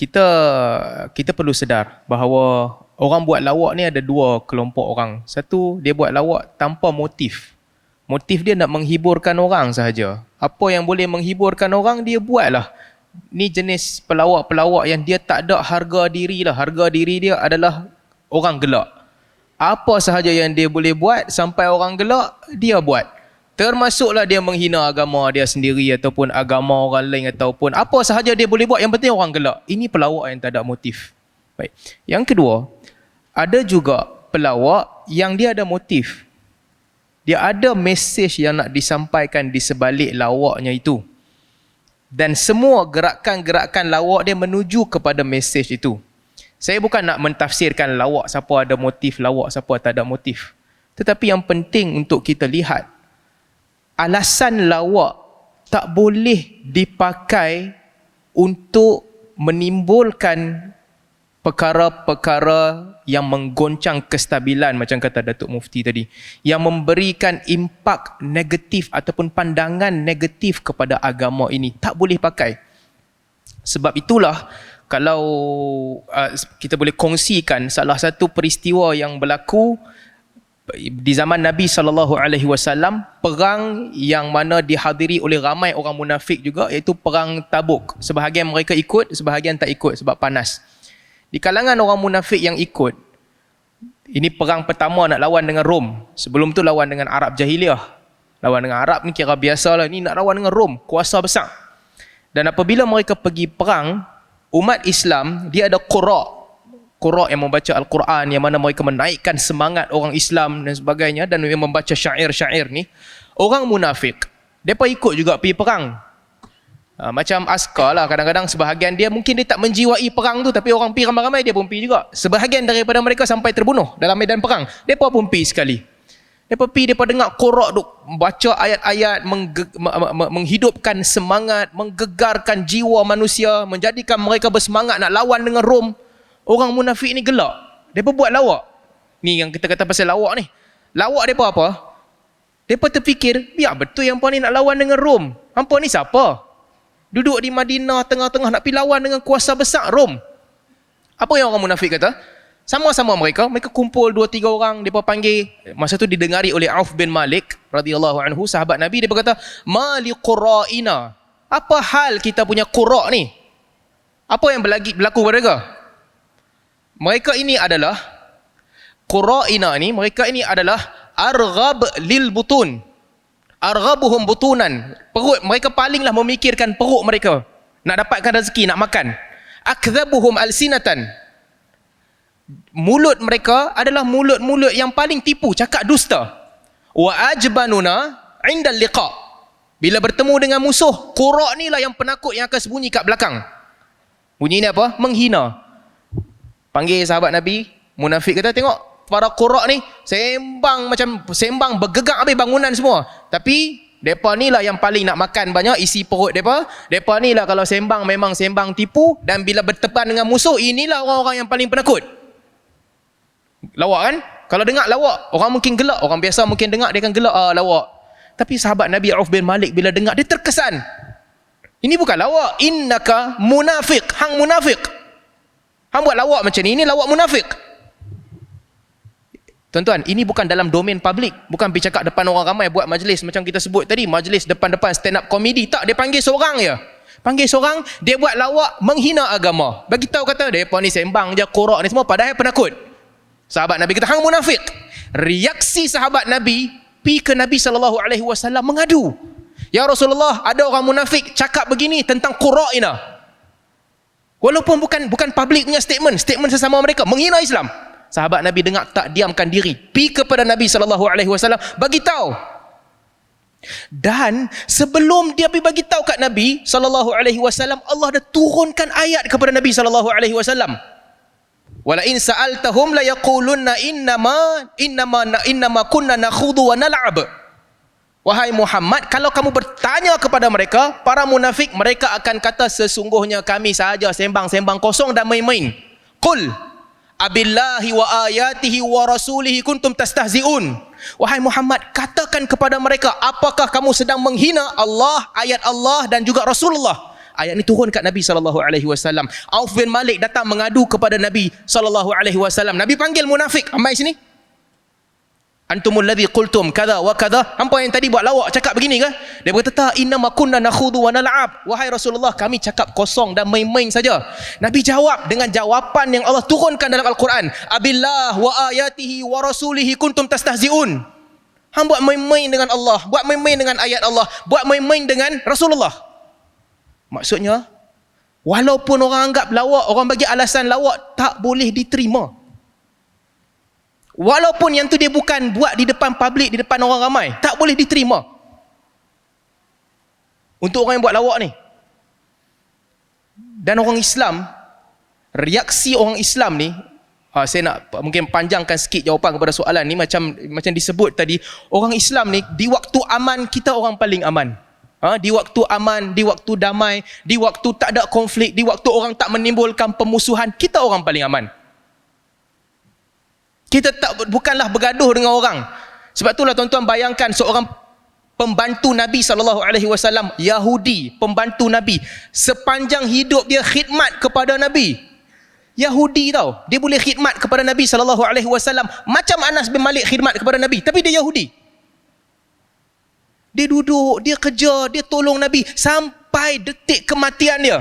kita kita perlu sedar bahawa orang buat lawak ni ada dua kelompok orang. Satu, dia buat lawak tanpa motif. Motif dia nak menghiburkan orang sahaja. Apa yang boleh menghiburkan orang dia buatlah. Ni jenis pelawak-pelawak yang dia tak ada harga diri lah. Harga diri dia adalah orang gelak. Apa sahaja yang dia boleh buat sampai orang gelak, dia buat. Termasuklah dia menghina agama dia sendiri ataupun agama orang lain ataupun apa sahaja dia boleh buat, yang penting orang gelak. Ini pelawak yang tak ada motif. Baik. Yang kedua, ada juga pelawak yang dia ada motif. Dia ada mesej yang nak disampaikan di sebalik lawaknya itu. Dan semua gerakan-gerakan lawak dia menuju kepada mesej itu. Saya bukan nak mentafsirkan lawak siapa ada motif, lawak siapa tak ada motif. Tetapi yang penting untuk kita lihat, alasan lawak tak boleh dipakai untuk menimbulkan perkara-perkara yang menggoncang kestabilan macam kata Datuk Mufti tadi, yang memberikan impak negatif ataupun pandangan negatif kepada agama ini. Tak boleh pakai. Sebab itulah kalau kita boleh kongsikan salah satu peristiwa yang berlaku di zaman Nabi SAW, perang yang mana dihadiri oleh ramai orang munafik juga, iaitu perang Tabuk. Sebahagian mereka ikut, sebahagian tak ikut sebab panas. Di kalangan orang munafik yang ikut, ini perang pertama nak lawan dengan Rom. Sebelum tu lawan dengan Arab Jahiliyah. Lawan dengan Arab ni kira biasa lah, ni nak lawan dengan Rom, kuasa besar. Dan apabila mereka pergi perang, umat Islam dia ada qura yang membaca Al-Quran, yang mana mereka menaikkan semangat orang Islam dan sebagainya, dan yang membaca syair-syair ni. Orang munafik, mereka ikut juga pergi perang. Macam askar lah, kadang-kadang sebahagian dia mungkin dia tak menjiwai perang tu, tapi orang pergi ramai-ramai dia pun pergi juga. Sebahagian daripada mereka sampai terbunuh dalam medan perang, mereka pun pergi sekali. Mereka pergi, mereka dengar qura duk baca ayat-ayat, menghidupkan semangat, menggegarkan jiwa manusia, menjadikan mereka bersemangat nak lawan dengan Rom. Orang munafik ni gelak. Mereka buat lawak. Ni yang kita kata pasal lawak ni. Lawak mereka apa? Mereka terfikir, biar betul yang hampa ni nak lawan dengan Rom. Hampa ni siapa? Duduk di Madinah tengah-tengah nak pergi lawan dengan kuasa besar Rom. Apa yang orang munafik kata? Sama-sama mereka kumpul 2-3 orang, mereka panggil. Masa tu didengari oleh Auf bin Malik radhiyallahu anhu, sahabat Nabi. Dia berkata, "Ma li qura'ina." Apa hal kita punya qura' ni? Apa yang berlaku pada mereka? Mereka ini adalah qura'ina ni, mereka ini adalah arghab lil butun. Arghabuhum butunan. Perut mereka palinglah memikirkan perut mereka. Nak dapatkan rezeki, nak makan. Akdhabuhum alsinatan. Mulut mereka adalah mulut-mulut yang paling tipu, cakap dusta. Wa ajbanuna indal liqa. Bila bertemu dengan musuh, qura' ni lah yang penakut yang akan sembunyi kat belakang. Bunyi ni apa? Menghina. Panggil sahabat Nabi, munafik kata, tengok para qura' ni sembang macam sembang bergegak habis bangunan semua. Tapi depa ni lah yang paling nak makan banyak, isi perut depa. Depa ni lah kalau sembang memang sembang tipu, dan bila bertepan dengan musuh, inilah orang-orang yang paling penakut. Lawak kan? Kalau dengar lawak, orang mungkin gelak. Orang biasa mungkin dengar dia akan gelak, lawak. Tapi sahabat Nabi Auf bin Malik bila dengar, dia terkesan. Ini bukan lawak. Innaka munafik. Hang munafik. Hang buat lawak macam ni, ini lawak munafik. Tuan-tuan, ini bukan dalam domain publik. Bukan pergi cakap depan orang ramai, buat majlis macam kita sebut tadi, majlis depan-depan stand up comedy. Tak, dia panggil seorang je. Panggil seorang, dia buat lawak menghina agama. Bagi tahu kata, depa ni sembang je, qura' ni semua, padahal penakut. Sahabat Nabi kata, hang munafik. Reaksi sahabat Nabi, pergi ke Nabi SAW mengadu. Ya Rasulullah, ada orang munafik cakap begini tentang qura'ina. Walaupun bukan public punya statement sesama mereka, menghina Islam. Sahabat Nabi dengar, tak diamkan diri, pergi kepada Nabi SAW, bagi tahu. Dan sebelum dia pergi bagi tahu kat Nabi SAW, Allah dah turunkan ayat kepada Nabi SAW. Wala in sa'altahum la yaqulunna innama kunna nakhudhu wa nal'ab. Wahai Muhammad, kalau kamu bertanya kepada mereka, para munafik, mereka akan kata, sesungguhnya kami sahaja sembang-sembang kosong dan main-main. Qul abillahi wa ayatihi wa rasulihi kuntum tastahzi'un. Wahai Muhammad, katakan kepada mereka, apakah kamu sedang menghina Allah, ayat Allah dan juga Rasulullah? Ayat ni turun kat Nabi SAW. Auf bin Malik datang mengadu kepada Nabi SAW. Nabi panggil munafik. Amai sini. Antumul ladzi qultum kadha wa kadha. Hampa yang tadi buat lawak cakap begini ke? Dia berkata, "Ta inna ma kunna nakhudu wa nal'ab." Wahai Rasulullah, kami cakap kosong dan main-main saja. Nabi jawab dengan jawapan yang Allah turunkan dalam Al-Quran. Abillah wa ayatihi wa rasulihi kuntum tastahzi'un. Hang buat main-main dengan Allah, buat main-main dengan ayat Allah, buat main-main dengan Rasulullah. Maksudnya, walaupun orang anggap lawak, orang bagi alasan lawak, tak boleh diterima. Walaupun yang tu dia bukan buat di depan publik, di depan orang ramai, tak boleh diterima. Untuk orang yang buat lawak ni. Dan orang Islam, reaksi orang Islam ni, saya nak mungkin panjangkan sikit jawapan kepada soalan ni, macam disebut tadi, orang Islam ni di waktu aman kita orang paling aman. Di waktu aman, di waktu damai, di waktu tak ada konflik, di waktu orang tak menimbulkan pemusuhan, kita orang paling aman. Kita bukanlah bergaduh dengan orang. Sebab itulah tuan-tuan bayangkan seorang pembantu Nabi SAW, Yahudi, pembantu Nabi, sepanjang hidup dia khidmat kepada Nabi. Yahudi tau, dia boleh khidmat kepada Nabi SAW macam Anas bin Malik khidmat kepada Nabi, tapi dia Yahudi. Dia duduk, dia kerja, dia tolong Nabi sampai detik kematian dia.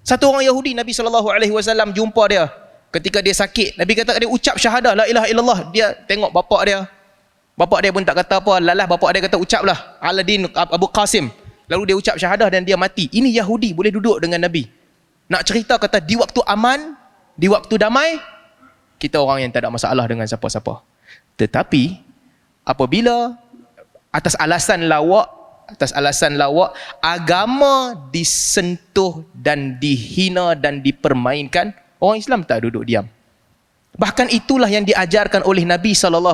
Satu orang Yahudi, Nabi SAW jumpa dia ketika dia sakit. Nabi kata dia ucap syahadah la ilaha illallah. Dia tengok bapak dia. Bapak dia pun tak kata apa. Lalah bapak dia kata ucaplah Aladin Abu Qasim. Lalu dia ucap syahadah dan dia mati. Ini Yahudi boleh duduk dengan Nabi. Nak cerita kata di waktu aman, di waktu damai, kita orang yang tak ada masalah dengan siapa-siapa. Tetapi apabila atas alasan lawak, agama disentuh dan dihina dan dipermainkan, orang Islam tak duduk diam. Bahkan itulah yang diajarkan oleh Nabi SAW.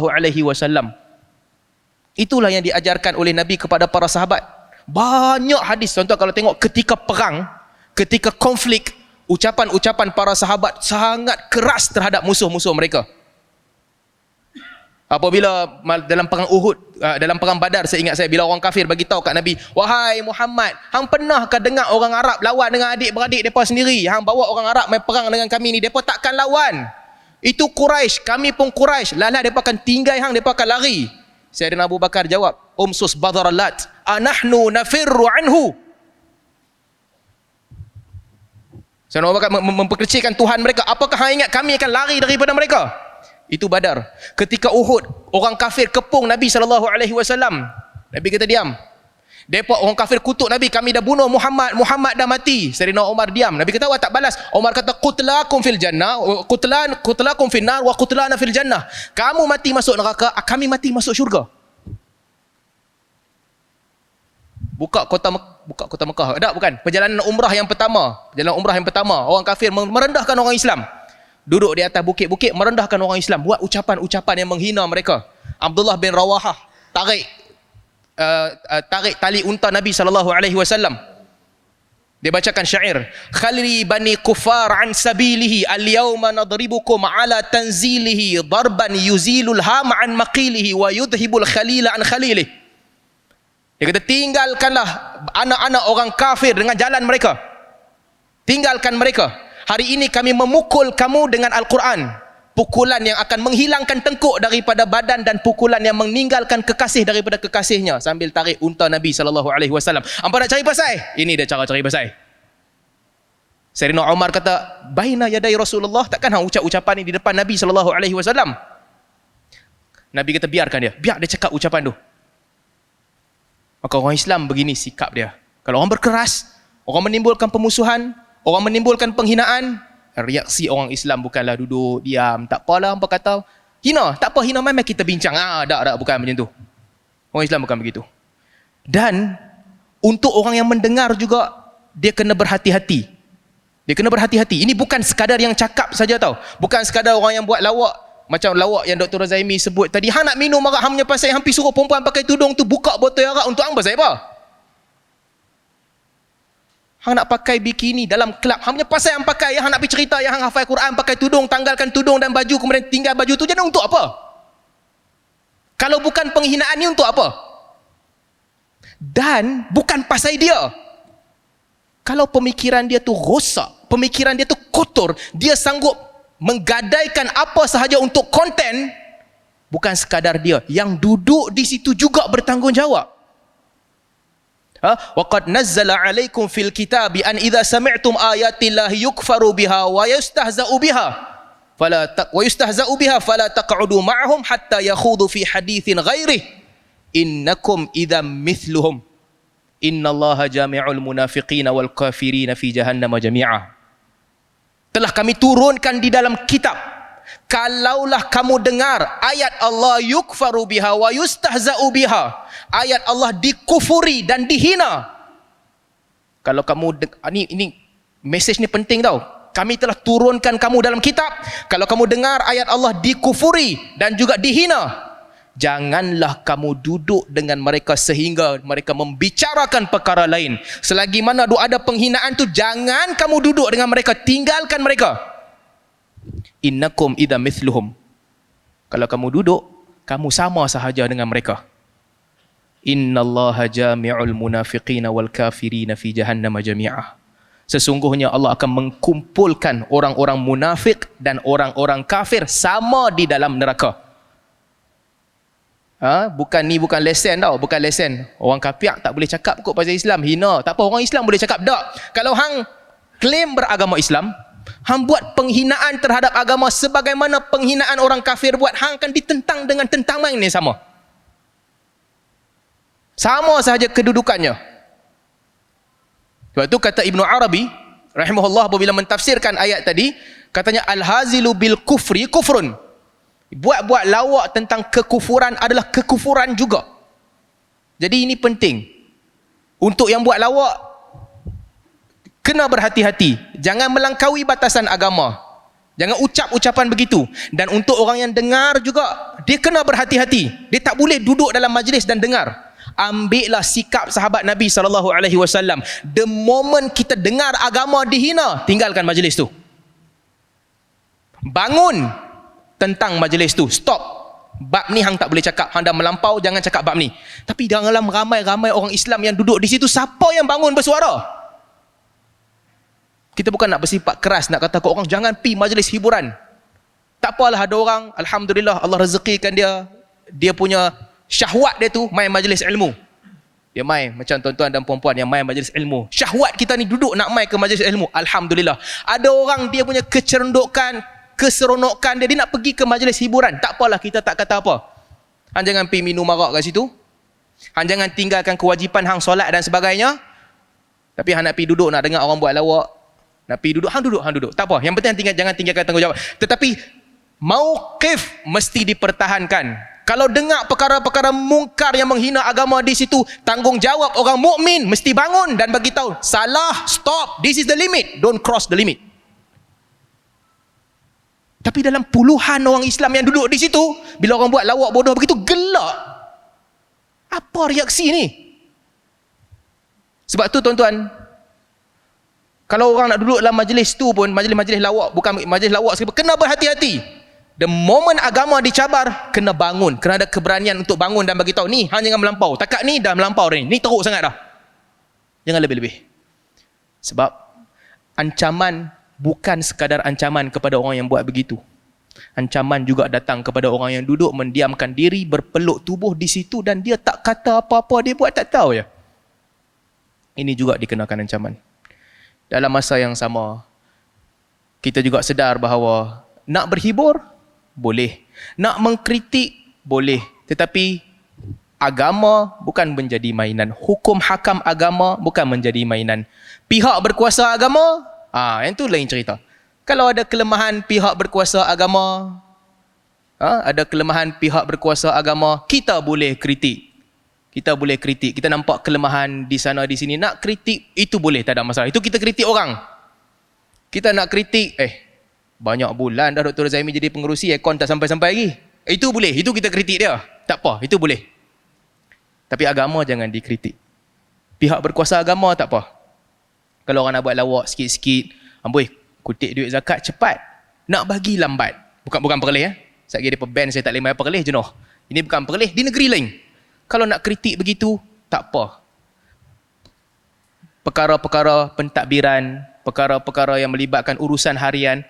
Itulah yang diajarkan oleh Nabi kepada para sahabat. Banyak hadis, tuan-tuan kalau tengok ketika perang, ketika konflik, ucapan-ucapan para sahabat sangat keras terhadap musuh-musuh mereka. Apabila dalam perang Uhud, dalam perang Badar, saya ingat bila orang kafir bagi tahu kat Nabi, "Wahai Muhammad, hang pernahkah dengar orang Arab lawan dengan adik-beradik depa sendiri? Hang bawa orang Arab main perang dengan kami ni, depa takkan lawan. Itu Quraisy, kami pun Quraisy. Lalah depa akan tinggai hang, depa akan lari." Sayyidina Abu Bakar jawab, "Umsus badaralat, anahnu nafirru anhu." Sayyidina Abu Bakar memperkecilkan Tuhan mereka. Apakah hang ingat kami akan lari daripada mereka? Itu Badar. Ketika Uhud, orang kafir kepung Nabi SAW. Nabi kata diam. Depa orang kafir kutuk Nabi, "Kami dah bunuh Muhammad, Muhammad dah mati." Sayyidina Umar diam. Nabi kata, "Awak tak balas." Umar kata, "Qutlakum fil jannah, qutlakum fil nar wa qutlana fil jannah." Kamu mati masuk neraka, kami mati masuk syurga. Buka kota Mekah. Tak, bukan. Perjalanan umrah yang pertama. Orang kafir merendahkan orang Islam. Duduk di atas bukit-bukit merendahkan orang Islam, buat ucapan-ucapan yang menghina mereka. Abdullah bin Rawahah tarik tali unta Nabi SAW. Dia bacakan syair, "Khalli bani kufar an sabilihi, al-yawma nadribukum ala tanzilihi, darban yuzilul hama an maqilihi wa yudhibul khalila an khalilih." Dia kata, tinggalkanlah anak-anak orang kafir dengan jalan mereka. Tinggalkan mereka. Hari ini kami memukul kamu dengan Al-Quran. Pukulan yang akan menghilangkan tengkuk daripada badan dan pukulan yang meninggalkan kekasih daripada kekasihnya. Sambil tarik unta Nabi SAW. Hampa nak cari pasai? Ini dia cara cari pasai. Sayyidina Umar kata, "Baina yadai Rasulullah, takkan hang ucap ucapan ini di depan Nabi SAW?" Nabi kata, biarkan dia. Biar dia cakap ucapan tu. Maka orang Islam begini sikap dia. Kalau orang berkeras, orang menimbulkan pemusuhan, orang menimbulkan penghinaan, reaksi orang Islam bukanlah duduk diam, tak apalah hampa kata hina, tak apa, hina mai kita bincang. Tak, bukan macam tu. Orang Islam bukan begitu. Dan untuk orang yang mendengar juga, dia kena berhati-hati. Ini bukan sekadar yang cakap saja tau. Bukan sekadar orang yang buat lawak. Macam lawak yang Dr. Razaimi sebut tadi, hang nak minum arak, hang punya pasal hampir suruh perempuan pakai tudung tu buka botol arak untuk hang pasal apa? Hang nak pakai bikini dalam kelab, hang punya pasal yang pakai, hang nak pergi cerita yang hang hafal Quran, pakai tudung, tanggalkan tudung dan baju, kemudian tinggal baju tu, jadi untuk apa? Kalau bukan penghinaan ni, untuk apa? Dan bukan pasal dia. Kalau pemikiran dia tu rosak, pemikiran dia tu kotor, dia sanggup menggadaikan apa sahaja untuk konten, bukan sekadar dia, yang duduk di situ juga bertanggungjawab. Waqad nazzala 'alaikum fil kitabi an idza sami'tum ayatillahi yukfaru biha wa yustahza'u biha fala taq'udu ma'ahum hatta yakhudu fi haditsin ghairihi innakum idzam mithluhum innallaha jami'ul munafiqina wal kafirina fi jahannam jami'a. Telah kami turunkan di dalam kitab, kalaulah kamu dengar ayat Allah yukfaru biha wa yustahza'u biha, ayat Allah dikufuri dan dihina. Kalau kamu ini message ni penting tau. Kami telah turunkan kamu dalam kitab, kalau kamu dengar ayat Allah dikufuri dan juga dihina, janganlah kamu duduk dengan mereka sehingga mereka membicarakan perkara lain. Selagi mana ada penghinaan tu, jangan kamu duduk dengan mereka, tinggalkan mereka. Innakum idza mithluhum. Kalau kamu duduk, kamu sama sahaja dengan mereka. Innallaha jami'ul munafiqina wal kafirina fi jahannam jami'ah. Sesungguhnya Allah akan mengkumpulkan orang-orang munafik dan orang-orang kafir sama di dalam neraka. Bukan lesen tau, bukan lesen. Orang kafir tak boleh cakap kot pasal Islam, hina. Tak apa, orang Islam boleh cakap tak. Kalau hang klaim beragama Islam, hang buat penghinaan terhadap agama sebagaimana penghinaan orang kafir buat, hang akan ditentang dengan tentaman yang sama. Sama sahaja kedudukannya. Sebab tu kata Ibnu Arabi rahimahullah apabila mentafsirkan ayat tadi, katanya al-hazilu bil kufri kufrun. Buat-buat lawak tentang kekufuran adalah kekufuran juga. Jadi ini penting. Untuk yang buat lawak, kena berhati-hati. Jangan melangkaui batasan agama. Jangan ucap ucapan begitu. Dan untuk orang yang dengar juga, dia kena berhati-hati. Dia tak boleh duduk dalam majlis dan dengar. Ambillah sikap sahabat Nabi SAW. The moment kita dengar agama dihina, tinggalkan majlis tu. Bangun tentang majlis tu. Stop. Bab ni hang tak boleh cakap. Hang dah melampau, jangan cakap bab ni. Tapi dalam ramai-ramai orang Islam yang duduk di situ, siapa yang bangun bersuara? Kita bukan nak bersifat keras, nak kata ke orang jangan pi majlis hiburan. Tak apalah, ada orang, alhamdulillah Allah rezekikan dia punya syahwat dia tu main majlis ilmu. Dia main macam tuan-tuan dan puan-puan yang main majlis ilmu. Syahwat kita ni duduk nak main ke majlis ilmu. Alhamdulillah. Ada orang dia punya kecerondokan, keseronokan dia nak pergi ke majlis hiburan. Tak apalah, kita tak kata apa. Hang jangan pergi minum arak kat situ. Hang jangan tinggalkan kewajipan hang solat dan sebagainya. Tapi hang nak pergi duduk nak dengar orang buat lawak. Nak pergi duduk, hang duduk. Tak apa. Yang penting jangan tinggalkan tanggungjawab. Tetapi mauqif mesti dipertahankan. Kalau dengar perkara-perkara mungkar yang menghina agama di situ, tanggungjawab orang mukmin mesti bangun dan bagi tahu, salah, stop, this is the limit, don't cross the limit. Tapi dalam puluhan orang Islam yang duduk di situ, bila orang buat lawak bodoh begitu, gelak. Apa reaksi ni? Sebab tu tuan-tuan, kalau orang nak duduk dalam majlis tu pun, majlis-majlis lawak, bukan majlis lawak, kena berhati-hati. The moment agama dicabar, kena bangun. Kena ada keberanian untuk bangun dan bagi tahu, ni hang jangan melampau. Takat ni dah melampau dah ni. Ni teruk sangat dah. Jangan lebih-lebih. Sebab ancaman bukan sekadar ancaman kepada orang yang buat begitu. Ancaman juga datang kepada orang yang duduk mendiamkan diri, berpeluk tubuh di situ dan dia tak kata apa-apa, dia buat tak tahu ya. Ini juga dikenakan ancaman. Dalam masa yang sama, kita juga sedar bahawa nak berhibur boleh, nak mengkritik boleh, tetapi agama bukan menjadi mainan. Hukum hakam agama bukan menjadi mainan. Pihak berkuasa agama, yang tu lain cerita. Kalau ada kelemahan pihak berkuasa agama, kita boleh kritik. Kita nampak kelemahan di sana di sini, nak kritik itu boleh, tak ada masalah. Itu kita kritik orang. Kita nak kritik, banyak bulan dah Dr. Zaimi jadi pengerusi, aircon tak sampai-sampai lagi. Itu boleh, itu kita kritik dia. Tak apa, itu boleh. Tapi agama jangan dikritik. Pihak berkuasa agama tak apa. Kalau orang nak buat lawak sikit-sikit, amboi, kutip duit zakat cepat. Nak bagi lambat. Bukan perleh. Sekejap lagi dia ban saya tak boleh bayar perleh jenuh. Ini bukan perleh, di negeri lain. Kalau nak kritik begitu, tak apa. perkara-perkara pentadbiran, perkara-perkara yang melibatkan urusan harian,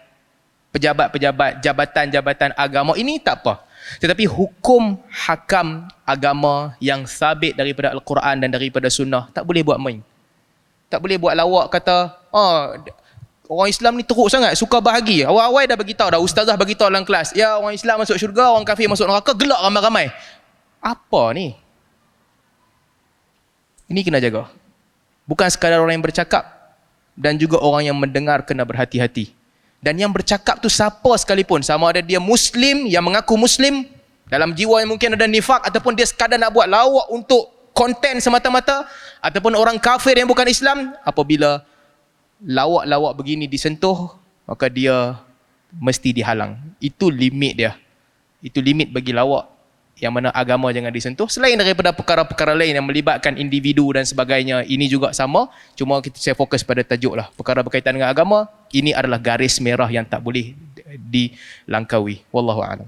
pejabat-pejabat, jabatan-jabatan agama, ini tak apa. Tetapi hukum hakam agama yang sabit daripada Al-Quran dan daripada Sunnah, tak boleh buat main. Tak boleh buat lawak kata, orang Islam ni teruk sangat, suka bahagi. Awal-awal dah beritahu dah, ustazah beritahu dalam kelas, ya orang Islam masuk syurga, orang kafir masuk neraka, gelak ramai-ramai. Apa ni? Ini kena jaga. Bukan sekadar orang yang bercakap, dan juga orang yang mendengar kena berhati-hati. Dan yang bercakap tu siapa sekalipun, sama ada dia Muslim, yang mengaku Muslim, dalam jiwa yang mungkin ada nifak, ataupun dia sekadar nak buat lawak untuk konten semata-mata, ataupun orang kafir yang bukan Islam, apabila lawak-lawak begini disentuh, maka dia mesti dihalang. Itu limit dia. Itu limit bagi lawak, yang mana agama jangan disentuh. Selain daripada perkara-perkara lain yang melibatkan individu dan sebagainya, ini juga sama. Cuma saya fokus pada tajuk lah. Perkara berkaitan dengan agama, ini adalah garis merah yang tak boleh dilangkaui. Wallahu a'lam.